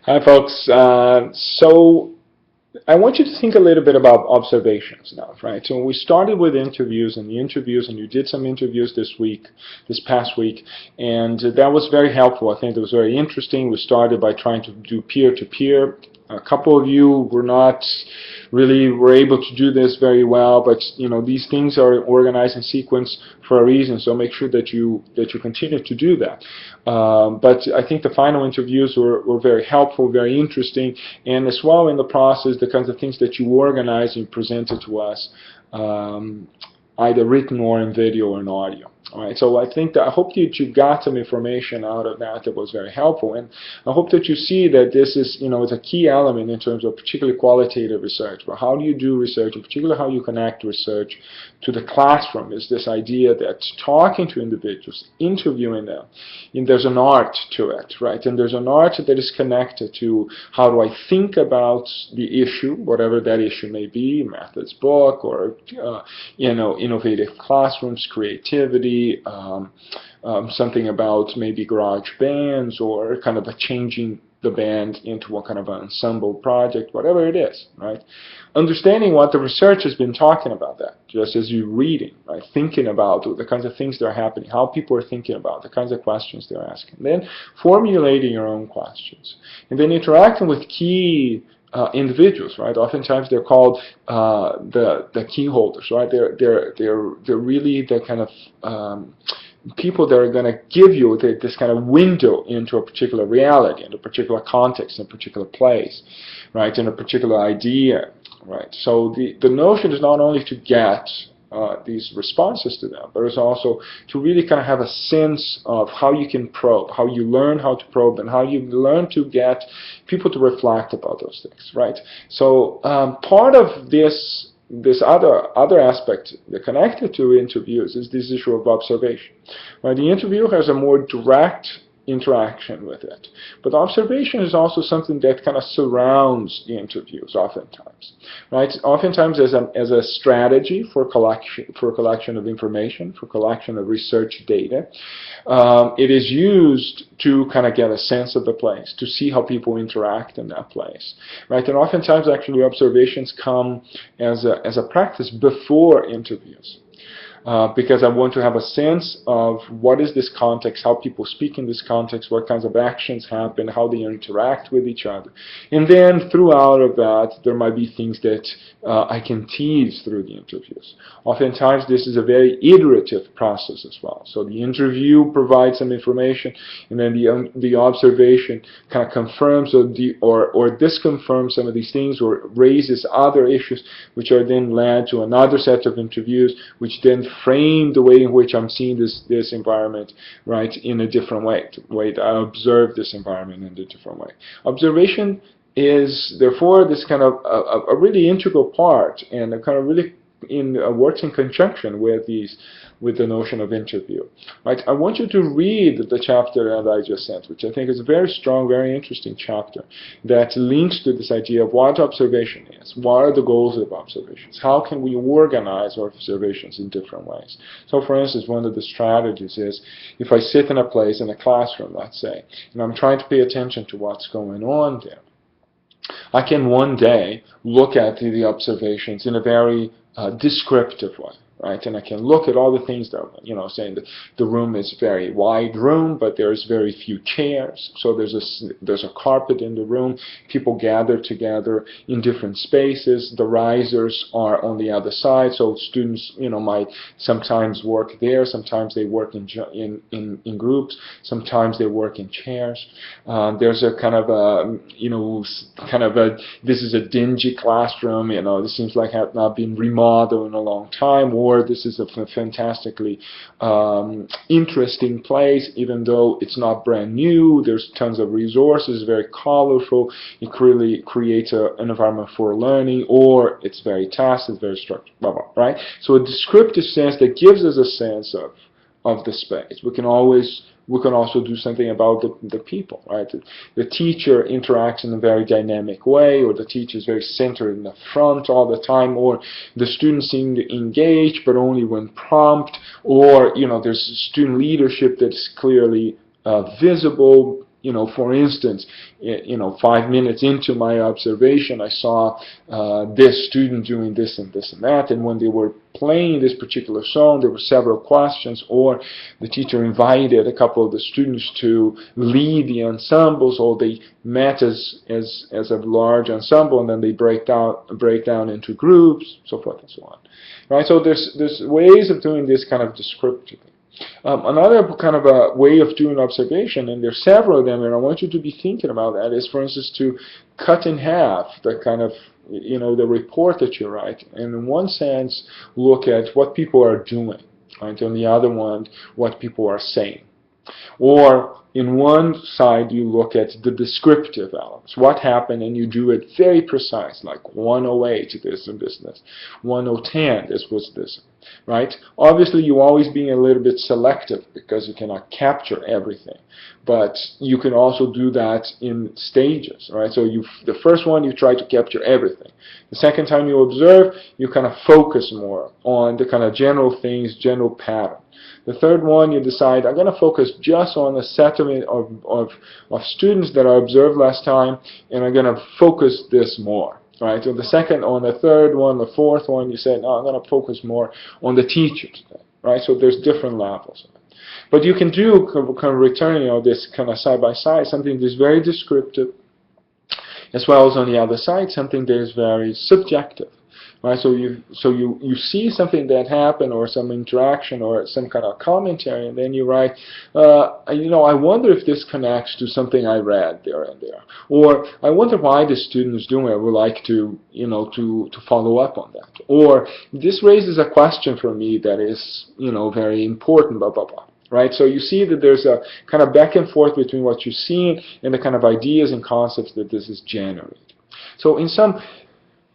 Hi, folks. So I want you to think a little bit about observations now, right? So we started with interviews and you did some interviews this past week, and that was very helpful. I think it was very interesting. We started by trying to do peer-to-peer. A couple of you were able to do this very well, but these things are organized in sequence for a reason. So make sure that you continue to do that. But I think the final interviews were very helpful, very interesting, and as well in the process, the kinds of things that you organize and presented to us, either written or in video or in audio. All right, so I hope that you got some information out of that was very helpful, and I hope that you see that this is, is a key element in terms of particularly qualitative research. But how do you do research, and particularly how you connect research to the classroom is this idea that talking to individuals, interviewing them, and there's an art to it, right? And there's an art that is connected to how do I think about the issue, whatever that issue may be, methods book or innovative classrooms, creativity, something about maybe garage bands or kind of a changing the band into what kind of an ensemble project, whatever it is, right? Understanding what the research has been talking about that, just as you're reading, right? Thinking about the kinds of things that are happening, how people are thinking about, the kinds of questions they're asking. Then formulating your own questions. And then interacting with key individuals, right? Oftentimes they're called the key holders, right? They're really the kind of people that are going to give you this kind of window into a particular reality, in a particular context, in a particular place, right? In a particular idea, right? So the notion is not only to get these responses to them, but it's also to really kind of have a sense of how you can probe, how you learn how to probe, and how you learn to get people to reflect about those things, right? So part of this other aspect that connected to interviews is this issue of observation. Right? The interview has a more direct interaction with it, but observation is also something that kind of surrounds the interviews oftentimes, right? Oftentimes as a strategy for collection of information, for collection of research data. It is used to kind of get a sense of the place, to see how people interact in that place, right? And oftentimes actually observations come as a practice before interviews. Because I want to have a sense of what is this context, how people speak in this context, what kinds of actions happen, how they interact with each other. And then throughout of that, there might be things that I can tease through the interviews. Oftentimes, this is a very iterative process as well. So the interview provides some information, and then the observation kind of confirms or disconfirms some of these things, or raises other issues, which are then led to another set of interviews, which then frame the way in which I'm seeing this environment, right, in a different way. The way that I observe this environment in a different way. Observation is therefore this kind of a really integral part, and a kind of really works in conjunction with the notion of interview. Right? I want you to read the chapter that I just sent, which I think is a very strong, very interesting chapter that links to this idea of what observation is, what are the goals of observations, how can we organize our observations in different ways. So for instance, one of the strategies is if I sit in a place, in a classroom, let's say, and I'm trying to pay attention to what's going on there, I can one day look at the observations in a very descriptive way, right? And I can look at all the things that, saying that the room is a very wide room, but there's very few chairs. So there's a carpet in the room. People gather together in different spaces. The risers are on the other side, so students, might sometimes work there. Sometimes they work in groups. Sometimes they work in chairs. There's a kind of this is a dingy classroom. This seems like have not been remodeled in a long time, or this is a fantastically interesting place, even though it's not brand new. There's tons of resources, very colorful. It really creates an environment for learning, or it's very tasked, it's very structured, blah, blah, right? So a descriptive sense that gives us a sense of the space. We can also do something about the people, right? The teacher interacts in a very dynamic way, or the teacher is very centered in the front all the time, or the students seem to engage, but only when prompted, or there's student leadership that's clearly visible. for instance, 5 minutes into my observation, I saw this student doing this and this and that, and when they were playing this particular song, there were several questions, or the teacher invited a couple of the students to lead the ensembles, or they met as a large ensemble, and then they break down into groups, so forth and so on. Right? So there's ways of doing this kind of descriptively. Another kind of a way of doing observation, and there's several of them, and I want you to be thinking about that, is, for instance, to cut in half the kind of, the report that you write, and in one sense, look at what people are doing, right? On the other one, what people are saying. Or in one side, you look at the descriptive elements. What happened, and you do it very precise, like 108, this and this, 1010, this was this, right? Obviously, you're always being a little bit selective because you cannot capture everything. But you can also do that in stages, right? So the first one, you try to capture everything. The second time you observe, you kind of focus more on the kind of general things, general pattern. The third one, you decide, I'm going to focus just on a set of students that I observed last time, and I'm going to focus this more. Right? So on the third one, the fourth one, you said, no, I'm going to focus more on the teachers. Right? So there's different levels. But you can do kind of return, this kind of side by side, something that's very descriptive, as well as on the other side, something that is very subjective. Right? So you see something that happened, or some interaction, or some kind of commentary, and then you write, I wonder if this connects to something I read there and there, or I wonder why the student is doing it. I would like to to follow up on that, or this raises a question for me that is very important, blah blah blah. Right? So you see that there's a kind of back and forth between what you're seeing and the kind of ideas and concepts that this is generating. So in some,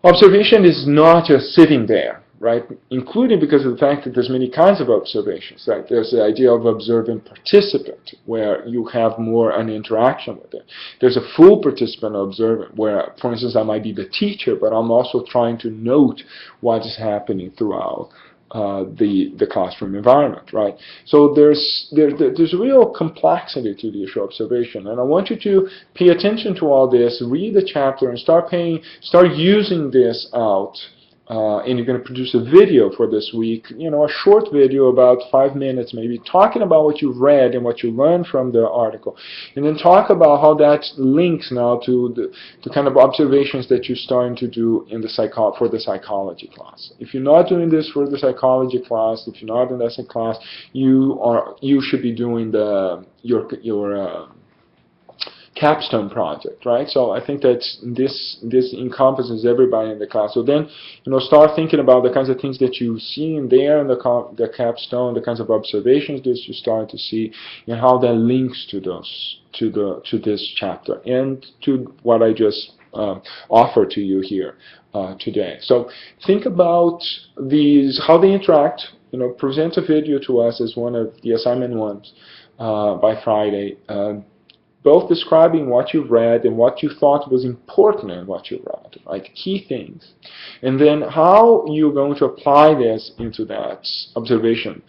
observation is not just sitting there, right? Including because of the fact that there's many kinds of observations. Right? There's the idea of observant participant, where you have more an interaction with it. There's a full participant observant, where, for instance, I might be the teacher, but I'm also trying to note what is happening throughout the classroom environment, right? So there's real complexity to the issue of observation, and I want you to pay attention to all this, read the chapter, and start using this out. And you're going to produce a video for this week, a short video about 5 minutes maybe, talking about what you've read and what you learned from the article. And then talk about how that links now to the kind of observations that you're starting to do in for the psychology class. If you're not doing this for the psychology class, if you're not in that class, you should be doing your capstone project, right? So I think that this encompasses everybody in the class. So then, start thinking about the kinds of things that you see in there in the capstone, the kinds of observations that you start to see, and how that links to this chapter and to what I just offered to you here today. So think about these, how they interact. Present a video to us as one of the assignment ones by Friday. Both describing what you've read and what you thought was important in what you read, like key things. And then how you're going to apply this into that observation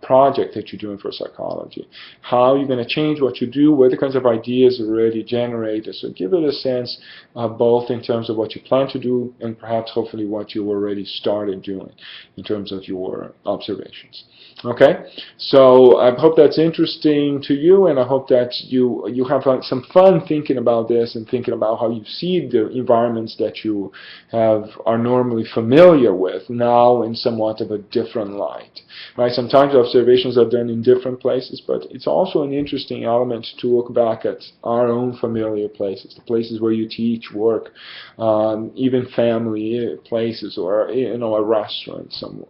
project that you're doing for psychology. How you're going to change what you do, what the kinds of ideas are already generated. So give it a sense both in terms of what you plan to do and perhaps hopefully what you already started doing in terms of your observations. Okay? So I hope that's interesting to you, and I hope that you have some fun thinking about this and thinking about how you see the environments that you are normally familiar with now in somewhat of a different light. Right? Sometimes observations are done in different places, but it's also an interesting element to look back at our own familiar places, the places where you teach, work, even family places, or a restaurant somewhere.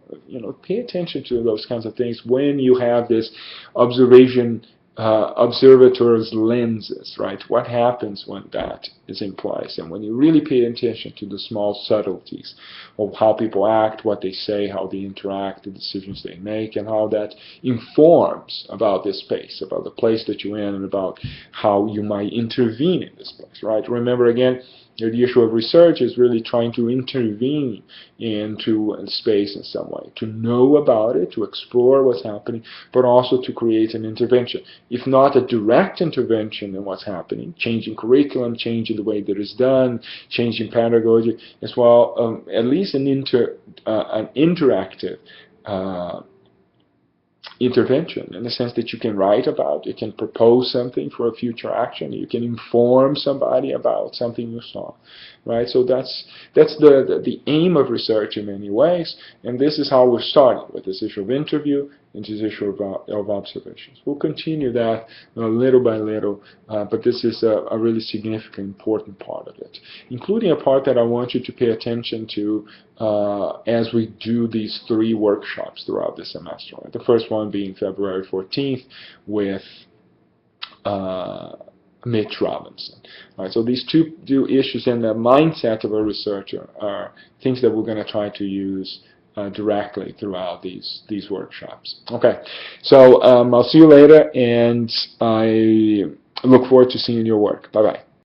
Pay attention to those kinds of things when you have this observator's lenses, right? What happens when that is in place, and when you really pay attention to the small subtleties of how people act, what they say, how they interact, the decisions they make, and how that informs about this space, about the place that you're in, and about how you might intervene in this place, right? Remember again, The issue of research is really trying to intervene into space in some way, to know about it, to explore what's happening, but also to create an intervention. If not a direct intervention in what's happening, changing curriculum, changing the way that it's done, changing pedagogy, as well, at least an interactive intervention, in the sense that you can write about, you can propose something for a future action, you can inform somebody about something you saw, right? So that's the aim of research in many ways, and this is how we're starting with this issue of interview and this issue of observations. We'll continue that little by little, but this is a really significant, important part of it, including a part that I want you to pay attention to as we do these 3 workshops throughout the semester. Right? The first one being February 14th with Mitch Robinson. All right, so these two issues and the mindset of a researcher are things that we're going to try to use directly throughout these workshops. Okay, so I'll see you later, and I look forward to seeing your work. Bye-bye.